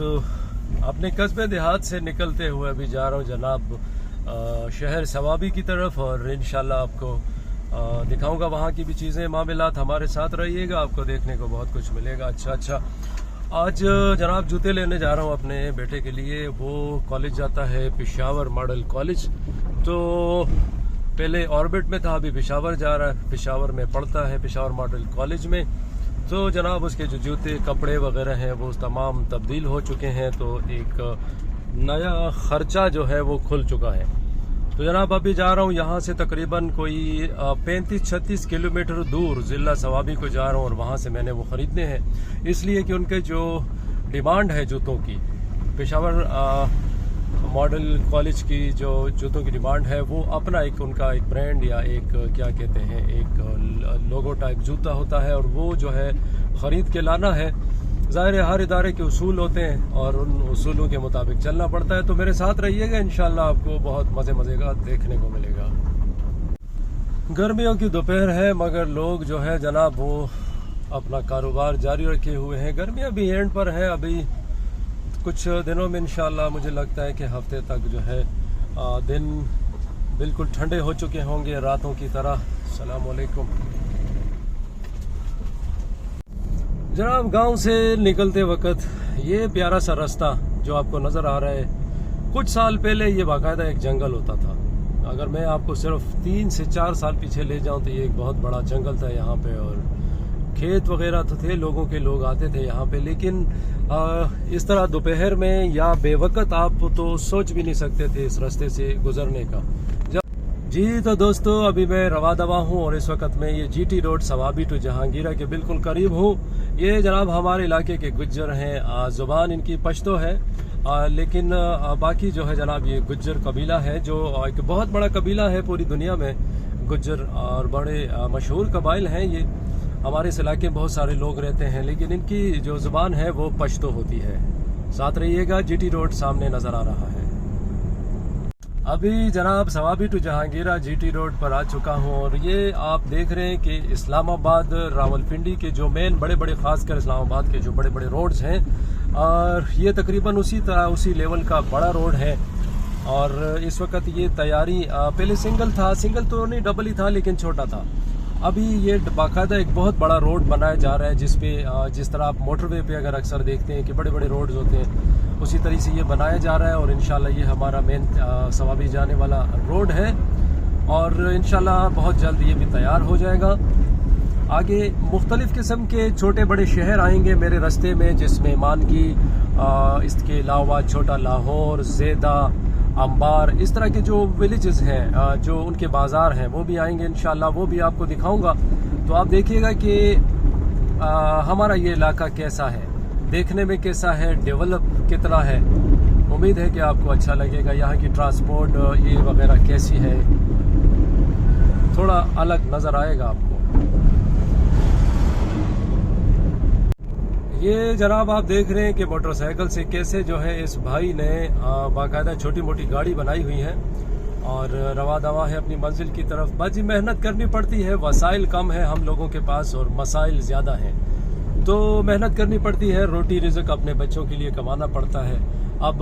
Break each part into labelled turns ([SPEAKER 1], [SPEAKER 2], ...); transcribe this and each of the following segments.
[SPEAKER 1] तो अपने कस्बे देहात से निकलते हुए अभी जा रहा हूँ जनाब शहर सवाबी की तरफ, और इंशाल्लाह आपको दिखाऊंगा वहाँ की भी चीज़ें मामलात। हमारे साथ रहिएगा, आपको देखने को बहुत कुछ मिलेगा। अच्छा आज जनाब जूते लेने जा रहा हूँ अपने बेटे के लिए। वो कॉलेज जाता है पेशावर मॉडल कॉलेज, तो पहले ऑर्बिट में था, अभी पेशावर जा रहा है, पेशावर में पढ़ता है पेशावर मॉडल कॉलेज में। तो जनाब उसके जो जूते कपड़े वगैरह हैं वो तमाम तब्दील हो चुके हैं, तो एक नया खर्चा जो है वो खुल चुका है। तो जनाब अभी जा रहा हूँ यहाँ से तकरीबन कोई 35-36 किलोमीटर दूर ज़िला सवाबी को जा रहा हूँ, और वहाँ से मैंने वो ख़रीदने हैं, इसलिए कि उनके जो डिमांड है जूतों की, पेशावर मॉडल कॉलेज की जो जूतों की डिमांड है वो अपना एक उनका एक ब्रांड या एक क्या कहते हैं एक लोगो टाइप जूता होता है, और वो जो है ख़रीद के लाना है। ज़ाहिर है हर इदारे के उसूल होते हैं और उन उसूलों के मुताबिक चलना पड़ता है। तो मेरे साथ रहिएगा, इंशाल्लाह आपको बहुत मज़े का देखने को मिलेगा। गर्मियों की दोपहर है, मगर लोग जो है जनाब वो अपना कारोबार जारी रखे हुए हैं। गर्मियाँ भी एंड पर है, अभी कुछ दिनों में इंशाल्लाह मुझे लगता है कि हफ्ते तक जो है दिन बिल्कुल ठंडे हो चुके होंगे रातों की तरह। अस्सलाम वालेकुम। जनाब गांव से निकलते वक्त ये प्यारा सा रास्ता जो आपको नज़र आ रहा है, कुछ साल पहले ये बाकायदा एक जंगल होता था। अगर मैं आपको सिर्फ 3 से 4 साल पीछे ले जाऊं तो ये एक बहुत बड़ा जंगल था यहाँ पे, और खेत वगैरह तो थे, लोग आते थे यहाँ पे। लेकिन इस तरह दोपहर में या बेवकत आप तो सोच भी नहीं सकते थे इस रास्ते से गुजरने का। जी तो दोस्तों अभी मैं रवा दवा हूँ, और इस वक्त मैं ये GT road Swabi to Jahangira के बिल्कुल करीब हूँ। ये जनाब हमारे इलाके के गुज्जर हैं, ज़ुबान इनकी पश्तो है, लेकिन बाकी जो है जनाब ये गुज्जर कबीला है, जो एक बहुत बड़ा कबीला है पूरी दुनिया में। गुज्जर और बड़े मशहूर कबाइल हैं ये। हमारे इस इलाके में बहुत सारे लोग रहते हैं, लेकिन इनकी जो ज़ुबान है वो पश्तो होती है। साथ रहिएगा, GT रोड सामने नज़र आ रहा है। अभी जनाब Swabi to Jahangira GT road पर आ चुका हूँ, और ये आप देख रहे हैं कि इस्लामाबाद रावलपिंडी के जो मेन बड़े खासकर इस्लामाबाद के जो बड़े रोड्स हैं, और ये तकरीबन उसी लेवल का बड़ा रोड है। और इस वक्त ये तैयारी पहले सिंगल तो नहीं डबल ही था, लेकिन छोटा था। अभी ये बाकायदा एक बहुत बड़ा रोड बनाया जा रहा है, जिस तरह आप मोटरवे पे अगर अक्सर देखते हैं कि बड़े रोड्स होते हैं, उसी तरह से ये बनाया जा रहा है। और इंशाल्लाह ये हमारा मेन सवाबी जाने वाला रोड है, और इंशाल्लाह बहुत जल्द ये भी तैयार हो जाएगा। आगे मुख्तलिफ़ किस्म के छोटे बड़े शहर आएंगे मेरे रास्ते में, जिसमें मानगी, इसके अलावा छोटा लाहौर, ज़ेदा, अंबार, इस तरह के जो विलेजेस हैं, जो उनके बाज़ार हैं, वो भी आएंगे इंशाल्लाह, वो भी आपको दिखाऊंगा। तो आप देखिएगा कि हमारा ये इलाका कैसा है, देखने में कैसा है, डेवलप कितना है। उम्मीद है कि आपको अच्छा लगेगा। यहाँ की ट्रांसपोर्ट ये वगैरह कैसी है, थोड़ा अलग नज़र आएगा आपको। ये जनाब आप देख रहे हैं कि मोटरसाइकिल से कैसे जो है इस भाई ने बाकायदा छोटी मोटी गाड़ी बनाई हुई है, और रवा दवा है अपनी मंजिल की तरफ। बाजी मेहनत करनी पड़ती है, वसाइल कम है हम लोगों के पास और मसाइल ज़्यादा हैं, तो मेहनत करनी पड़ती है, रोटी रिज़्क अपने बच्चों के लिए कमाना पड़ता है। अब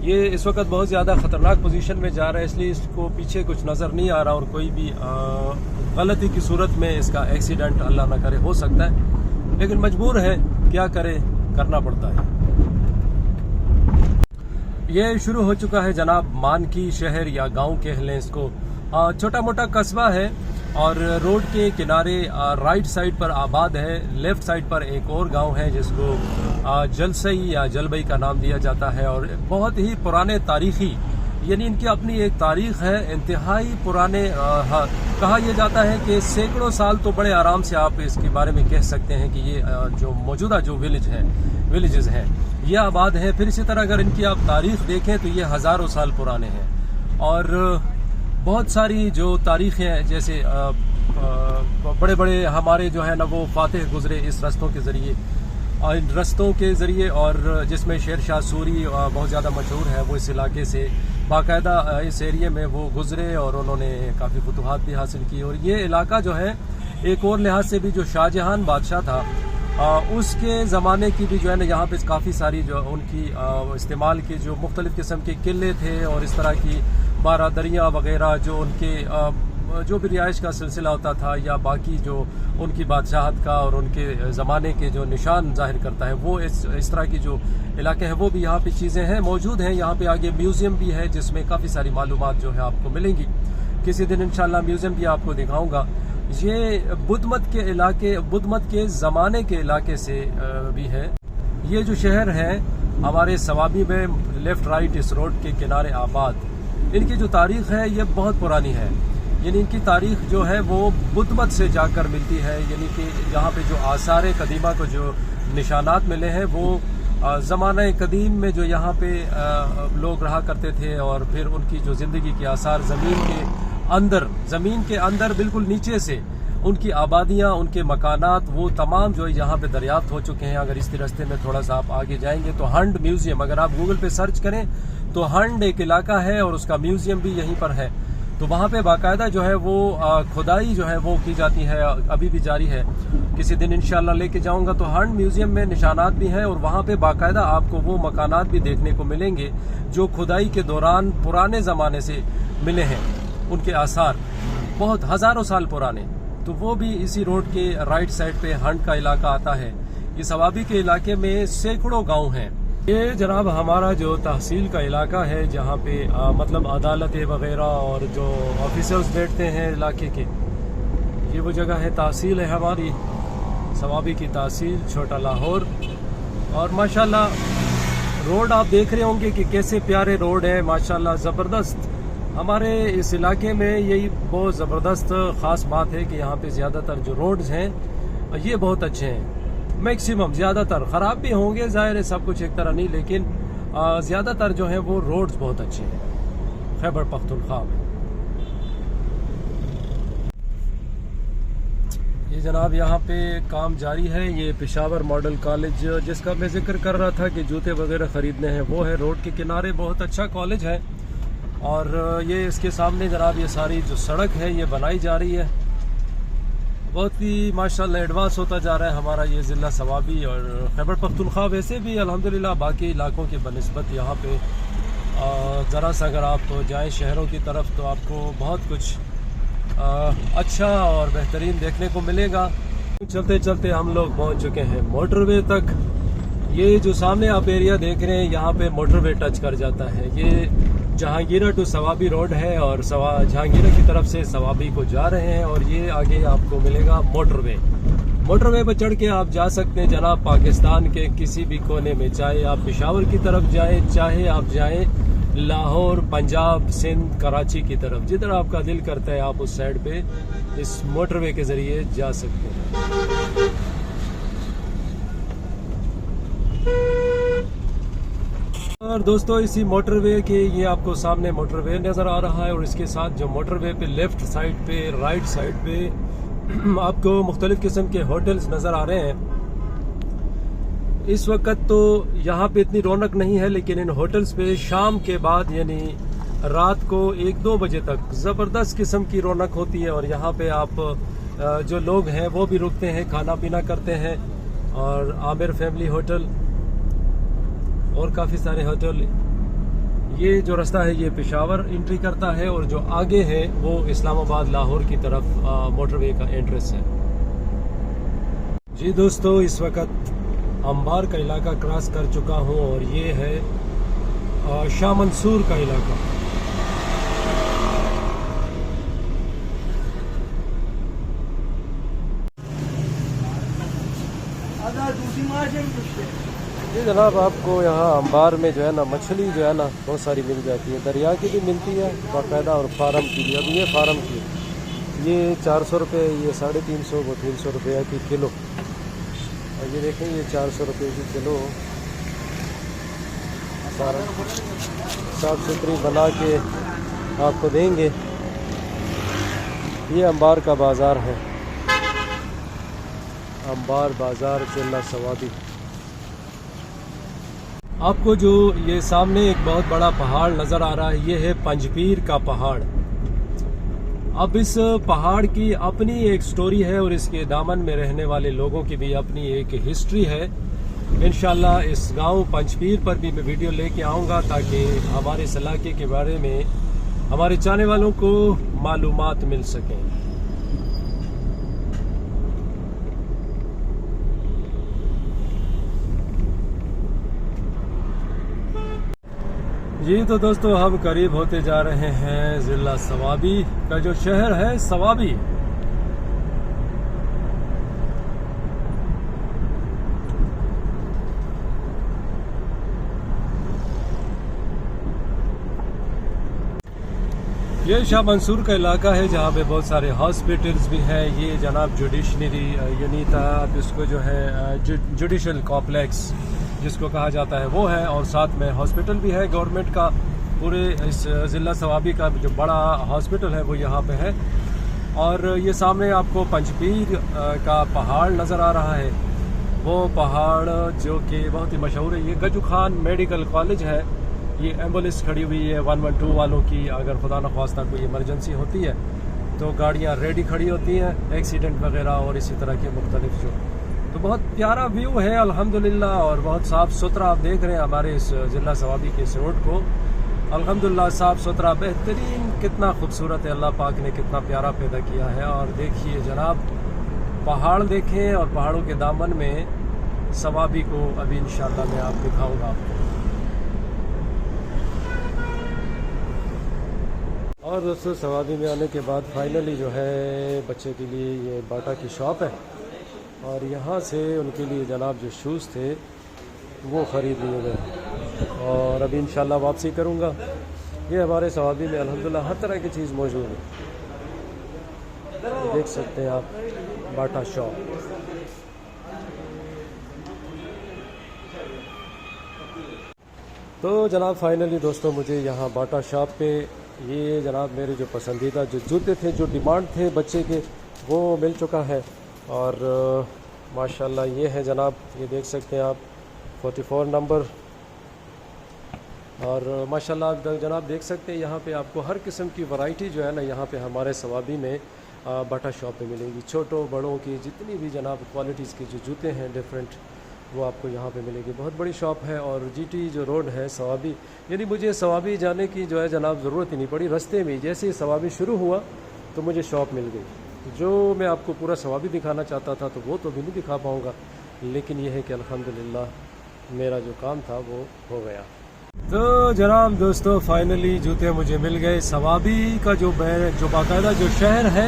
[SPEAKER 1] ये इस वक्त बहुत ज़्यादा ख़तरनाक पोजीशन में जा रहा है, इसलिए इसको पीछे कुछ नज़र नहीं आ रहा, और कोई भी गलती की सूरत में इसका एक्सीडेंट अल्लाह ना करे हो सकता है, लेकिन मजबूर है, क्या करे, करना पड़ता है। ये शुरू हो चुका है जनाब मानकी शहर या गांव कह लें इसको, छोटा मोटा कस्बा है, और रोड के किनारे राइट साइड पर आबाद है, लेफ्ट साइड पर एक और गांव है जिसको जलसई या जलबई का नाम दिया जाता है। और बहुत ही पुराने तारीखी, यानी इनकी अपनी एक तारीख है, इंतहाई पुराने। कहा यह जाता है कि सैकड़ों साल तो बड़े आराम से आप इसके बारे में कह सकते हैं कि ये जो मौजूदा जो विलेजेस हैं ये आबाद हैं। फिर इसी तरह अगर इनकी आप तारीख देखें तो ये हज़ारों साल पुराने हैं, और बहुत सारी जो तारीखें हैं, जैसे बड़े हमारे जो है ना वो फातिह गुजरे इस रस्तों के ज़रिए, और इन रस्तों के ज़रिए, और जिसमें शेर शाह सूरी बहुत ज़्यादा मशहूर है, वो इस इलाके से बाकायदा इस एरिए में वो गुजरे और उन्होंने काफ़ी फतूहात भी हासिल की। और ये इलाका जो है एक और लिहाज से भी जो शाहजहान बादशाह था उसके ज़माने की भी जो है ना यहाँ पे काफ़ी सारी जो उनकी इस्तेमाल की जो मुख्तलिफ़ किस्म के किले थे और इस तरह की बारादरियाँ वगैरह जो उनके जो भी रिहाइश का सिलसिला होता था या बाकी जो उनकी बादशाहत का और उनके ज़माने के जो निशान जाहिर करता है वो इस तरह की जो इलाके हैं वो भी यहाँ पे चीज़ें हैं मौजूद हैं। यहाँ पे आगे म्यूज़ियम भी है जिसमें काफ़ी सारी मालूमात जो है आपको मिलेंगी। किसी दिन इंशाल्लाह म्यूज़ियम भी आपको दिखाऊंगा। ये बुद्धमत के ज़माने के इलाके से भी है। ये जो शहर है हमारे सवाबी में लेफ़्ट राइट इस रोड के किनारे आबाद, इनकी जो तारीख़ है ये बहुत पुरानी है। यानी इनकी तारीख़ जो है वो बुद्धमत से जाकर मिलती है। यानी कि यहाँ पे जो आसार कदीमा को जो निशानात मिले हैं वो ज़माना कदीम में जो यहाँ पे लोग रहा करते थे और फिर उनकी जो ज़िंदगी के आसार ज़मीन के अंदर बिल्कुल नीचे से उनकी आबादियाँ, उनके मकानात वो तमाम जो यहाँ पे दरियाफ्त हो चुके हैं। अगर इस रास्ते में थोड़ा सा आप आगे जाएंगे तो हंड म्यूज़ियम, अगर आप गूगल पे सर्च करें तो हंड एक इलाका है और उसका म्यूज़ियम भी यहीं पर है। तो वहाँ पे बाकायदा जो है वो खुदाई जो है वो की जाती है, अभी भी जारी है। किसी दिन इंशाल्लाह लेके जाऊंगा। तो हंड म्यूज़ियम में निशानात भी हैं और वहाँ पे बाकायदा आपको वो मकानात भी देखने को मिलेंगे जो खुदाई के दौरान पुराने ज़माने से मिले हैं, उनके आसार बहुत हज़ारों साल पुराने। तो वो भी इसी रोड के राइट साइड पे हंड का इलाका आता है। इस सवाबी के इलाके में सैकड़ों गाँव हैं। ये जनाब हमारा जो तहसील का इलाका है जहाँ पे मतलब अदालतें वगैरह और जो ऑफिसर्स बैठते हैं इलाके के, ये वो जगह है, तहसील है हमारी सवाबी की तहसील छोटा लाहौर। और माशाल्लाह रोड आप देख रहे होंगे कि कैसे प्यारे रोड है, माशाल्लाह ज़बरदस्त। हमारे इस इलाके में यही बहुत ज़बरदस्त ख़ास बात है कि यहाँ पे ज़्यादातर जो रोड्स हैं ये बहुत अच्छे हैं। मैक्सिमम ज़्यादातर ख़राब भी होंगे, ज़ाहिर है सब कुछ एक तरह नहीं, लेकिन ज़्यादातर जो है वो रोड्स बहुत अच्छे हैं खैबर पख्तूनख्वा में। ये जनाब यहाँ पे काम जारी है। ये पेशावर मॉडल कॉलेज जिसका मैं जिक्र कर रहा था कि जूते वगैरह ख़रीदने हैं, वो है रोड के किनारे। बहुत अच्छा कॉलेज है और ये इसके सामने जनाब ये सारी जो सड़क है ये बनाई जा रही है। बहुत ही माशाल्लाह एडवांस होता जा रहा है हमारा ये ज़िला सवाबी और खैबर पख्तूनख्वा। वैसे भी अल्हम्दुलिल्लाह बाकी इलाकों के बनिस्बत यहाँ पे ज़रा सा अगर आप जाएँ शहरों की तरफ तो आपको बहुत कुछ अच्छा और बेहतरीन देखने को मिलेगा। चलते चलते हम लोग पहुँच चुके हैं मोटरवे तक। ये जो सामने आप एरिया देख रहे हैं यहाँ पे मोटरवे टच कर जाता है। ये जहांगीरा टू सवाबी रोड है और जहांगीरा की तरफ से सवाबी को जा रहे हैं और ये आगे आपको मिलेगा मोटरवे। मोटरवे पर चढ़ के आप जा सकते हैं जनाब पाकिस्तान के किसी भी कोने में, चाहे आप पेशावर की तरफ जाएं, चाहे आप जाएं लाहौर, पंजाब, सिंध, कराची की तरफ, जिधर आपका दिल करता है आप उस साइड पे इस मोटरवे के जरिए जा सकते हैं। और दोस्तों इसी मोटरवे के ये आपको सामने मोटरवे नज़र आ रहा है और इसके साथ जो मोटरवे पे लेफ्ट साइड पे, राइट साइड पे आपको मुख्तलिफ किस्म के होटल्स नज़र आ रहे हैं। इस वक्त तो यहाँ पे इतनी रौनक नहीं है, लेकिन इन होटल्स पे शाम के बाद यानी रात को 1-2 बजे तक ज़बरदस्त किस्म की रौनक होती है और यहाँ पे आप जो लोग हैं वो भी रुकते हैं, खाना पीना करते हैं। और आमिर फैमिली होटल और काफ़ी सारे होटल। ये जो रास्ता है ये पेशावर एंट्री करता है और जो आगे है वो इस्लामाबाद लाहौर की तरफ मोटरवे का एंट्रेंस है। जी दोस्तों इस वक्त अंबार का इलाका क्रॉस कर चुका हूँ और ये है शाह मंसूर का इलाका। जी जनाब आपको यहाँ अंबार में जो है ना मछली जो है ना बहुत सारी मिल जाती है, दरिया की भी मिलती है बाकायदा और फार्म की भी। अब ये फार्म की ये 400 रुपये, ये 350, वो 300 रुपये की किलो। और ये देखें ये 400 रुपये की किलो साफ सुथरी बना के आपको देंगे। ये अंबार का बाज़ार है, अंबार बाज़ार ज़िला सवाबी। आपको जो ये सामने एक बहुत बड़ा पहाड़ नज़र आ रहा है ये है पंजपीर का पहाड़। अब इस पहाड़ की अपनी एक स्टोरी है और इसके दामन में रहने वाले लोगों की भी अपनी एक हिस्ट्री है। इंशाल्लाह इस गांव पंचपीर पर भी मैं वीडियो लेके आऊँगा ताकि हमारे इस इलाके के बारे में हमारे चाहने वालों को मालूमात मिल सकें। जी तो दोस्तों हम करीब होते जा रहे हैं जिला सवाबी का जो शहर है सवाबी। ये शाह मंसूर का इलाका है जहाँ पे बहुत सारे हॉस्पिटल्स भी हैं। ये जनाब जुडिशनरी यूनिट आप इसको जो है जुडिशल कॉम्प्लेक्स जिसको कहा जाता है वो है, और साथ में हॉस्पिटल भी है गवर्नमेंट का। पूरे इस ज़िला सवाबी का जो बड़ा हॉस्पिटल है वो यहाँ पे है। और ये सामने आपको पंचपीर का पहाड़ नज़र आ रहा है, वो पहाड़ जो कि बहुत ही मशहूर है। ये गजू खान मेडिकल कॉलेज है। ये एम्बुलेंस खड़ी हुई है 112 वालों की, अगर खुदा न ख्वास्ता कोई इमरजेंसी होती है तो गाड़ियाँ रेडी खड़ी होती हैं, एक्सीडेंट वगैरह और इसी तरह के मुख्तलिफ जो। तो बहुत प्यारा व्यू है अल्हम्दुलिल्लाह, और बहुत साफ़ सुथरा आप देख रहे हैं हमारे इस ज़िला सवाबी के इस रोड को। अल्हम्दुलिल्लाह साफ़ सुथरा बेहतरीन, कितना खूबसूरत है, अल्लाह पाक ने कितना प्यारा पैदा किया है। और देखिए जनाब पहाड़ देखें, और पहाड़ों के दामन में सवाबी को अभी इंशाल्लाह मैं आप दिखाऊंगा आपको। और दोस्तों सवाबी में आने के बाद फाइनली जो है बच्चे के लिए ये बाटा की शॉप है, और यहाँ से उनके लिए जनाब जो शूज़ थे वो ख़रीद लिए गए, और अभी इंशाल्लाह वापसी करूँगा। ये हमारे सवाबी में अल्हम्दुलिल्लाह हर तरह की चीज़ मौजूद है, देख सकते हैं आप बाटा शॉप। तो जनाब फाइनली दोस्तों मुझे यहाँ बाटा शॉप पे ये जनाब मेरे जो पसंदीदा जो जूते थे, जो डिमांड थे बच्चे के, वो मिल चुका है। और माशाल्लाह ये है जनाब, ये देख सकते हैं आप 44 नंबर। और माशाल्लाह आप जनाब देख सकते हैं यहाँ पे आपको हर किस्म की वैरायटी जो है ना यहाँ पे हमारे सवाबी में बाटा शॉप पे मिलेंगी। छोटों बड़ों की जितनी भी जनाब क्वालिटीज़ के जो जूते हैं डिफरेंट, वो आपको यहाँ पे मिलेगी। बहुत बड़ी शॉप है, और जीटी जो रोड है सवाबी, यानी मुझे सवाबी जाने की जो है जनाब ज़रूरत ही नहीं पड़ी। रास्ते में जैसे ही सवाबी शुरू हुआ तो मुझे शॉप मिल गई। जो मैं आपको पूरा सवाबी दिखाना चाहता था तो वो तो भी नहीं दिखा पाऊँगा, लेकिन यह है कि अल्हम्दुलिल्लाह मेरा जो काम था वो हो गया। तो जनाब दोस्तों फाइनली जूते मुझे मिल गए। सवाबी का जो बाकायदा जो शहर है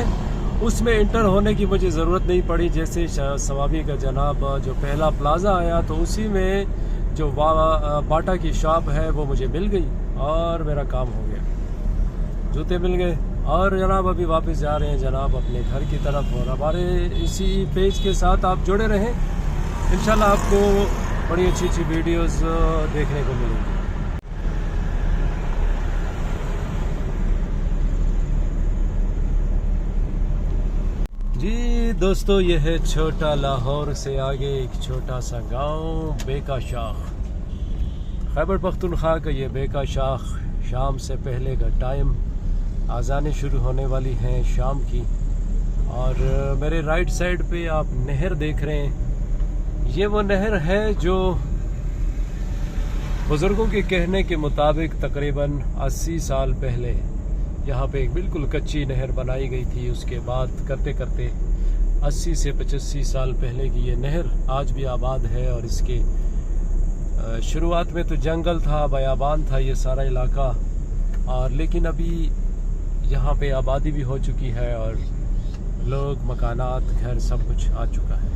[SPEAKER 1] उसमें इंटर होने की मुझे ज़रूरत नहीं पड़ी। जैसे सवाबी का जनाब जो पहला प्लाज़ा आया तो उसी में जो बाटा की शॉप है वो मुझे मिल गई, और मेरा काम हो गया, जूते मिल गए। और जनाब अभी वापस जा रहे हैं जनाब अपने घर की तरफ, और हमारे इसी पेज के साथ आप जुड़े रहें, इंशाल्लाह आपको बड़ी अच्छी अच्छी वीडियोस देखने को मिलेंगी। जी दोस्तों ये है छोटा लाहौर से आगे एक छोटा सा गांव बेका शाख, खैबर पख्तूनख्वा का ये बेका शाख। शाम से पहले का टाइम, आज़ानें शुरू होने वाली हैं शाम की। और मेरे राइट साइड पे आप नहर देख रहे हैं, ये वो नहर है जो बुज़ुर्गों के कहने के मुताबिक तकरीबन 80 साल पहले यहाँ पे एक बिल्कुल कच्ची नहर बनाई गई थी। उसके बाद करते करते 80 से 85 साल पहले की ये नहर आज भी आबाद है। और इसके शुरुआत में तो जंगल था, बयाबान था ये सारा इलाका, और लेकिन अभी यहाँ पे आबादी भी हो चुकी है और लोग, मकानात, घर सब कुछ आ चुका है।